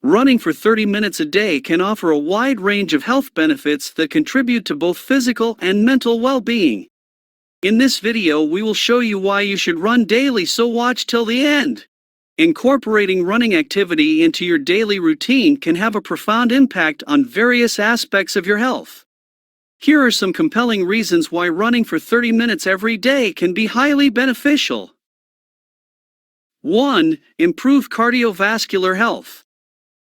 Running for 30 minutes a day can offer a wide range of health benefits that contribute to both physical and mental well-being. In this video, we will show you why you should run daily, so watch till the end. Incorporating running activity into your daily routine can have a profound impact on various aspects of your health. Here are some compelling reasons why running for 30 minutes every day can be highly beneficial. 1. Improve cardiovascular health.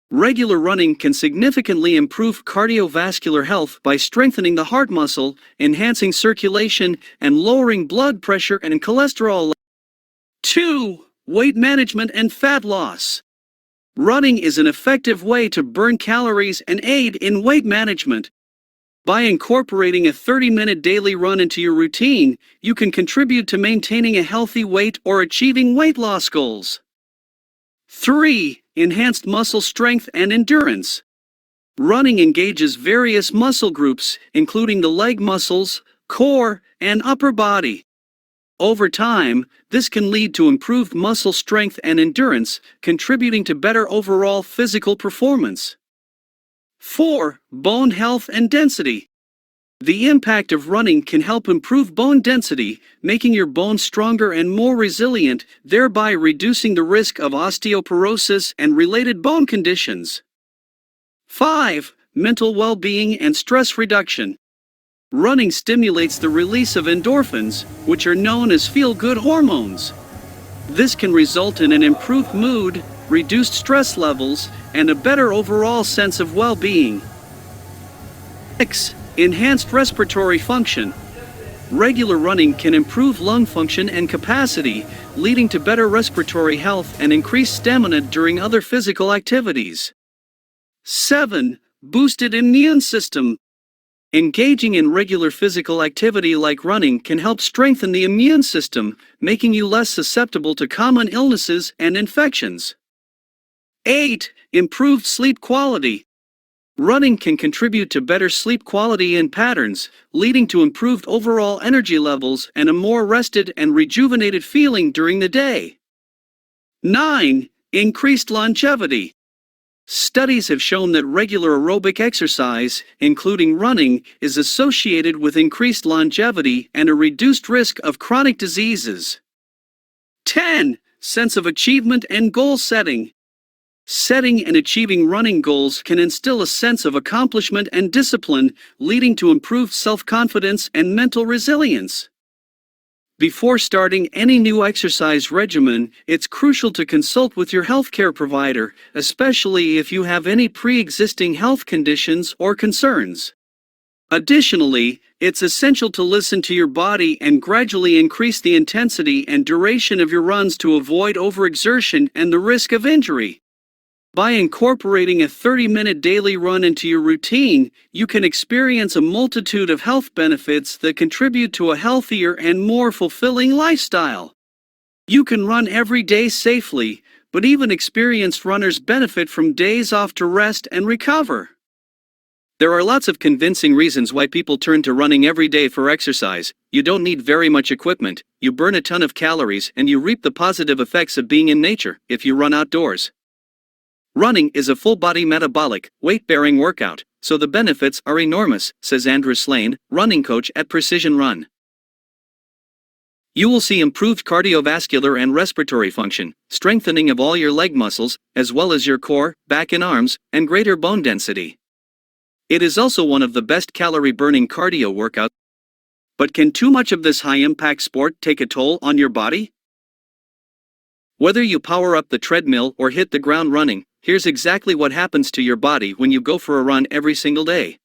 Regular running can significantly improve cardiovascular health by strengthening the heart muscle, enhancing circulation, and lowering blood pressure and cholesterol. 2. Weight management and fat loss. Running is an effective way to burn calories and aid in weight management. By incorporating a 30-minute daily run into your routine, you can contribute to maintaining a healthy weight or achieving weight loss goals. 3. Enhanced muscle strength and endurance. Running engages various muscle groups, including the leg muscles, core, and upper body. Over time, this can lead to improved muscle strength and endurance, contributing to better overall physical performance. 4. Bone health and density. The impact of running can help improve bone density, making your bones stronger and more resilient, thereby reducing the risk of osteoporosis and related bone conditions. 5. Mental well-being and stress reduction. Running stimulates the release of endorphins, which are known as feel-good hormones. This can result in an improved mood, reduced stress levels, and a better overall sense of well-being. 6. Enhanced respiratory function. Regular running can improve lung function and capacity, leading to better respiratory health and increased stamina during other physical activities. 7. Boosted immune system. Engaging in regular physical activity like running can help strengthen the immune system, making you less susceptible to common illnesses and infections. 8. Improved sleep quality. Running can contribute to better sleep quality and patterns, leading to improved overall energy levels and a more rested and rejuvenated feeling during the day. 9. Increased longevity. Studies have shown that regular aerobic exercise, including running, is associated with increased longevity and a reduced risk of chronic diseases. 10. Sense of achievement and goal setting. Setting and achieving running goals can instill a sense of accomplishment and discipline, leading to improved self-confidence and mental resilience. Before starting any new exercise regimen, it's crucial to consult with your healthcare provider, especially if you have any pre-existing health conditions or concerns. Additionally, it's essential to listen to your body and gradually increase the intensity and duration of your runs to avoid overexertion and the risk of injury. By incorporating a 30-minute daily run into your routine, you can experience a multitude of health benefits that contribute to a healthier and more fulfilling lifestyle. You can run every day safely, but even experienced runners benefit from days off to rest and recover. There are lots of convincing reasons why people turn to running every day for exercise. You don't need very much equipment, you burn a ton of calories, and you reap the positive effects of being in nature if you run outdoors. Running is a full-body metabolic, weight-bearing workout, so the benefits are enormous, says Andrew Slane, running coach at Precision Run. You will see improved cardiovascular and respiratory function, strengthening of all your leg muscles, as well as your core, back and arms, and greater bone density. It is also one of the best calorie-burning cardio workouts. But can too much of this high-impact sport take a toll on your body? Whether you power up the treadmill or hit the ground running, here's exactly what happens to your body when you go for a run every single day.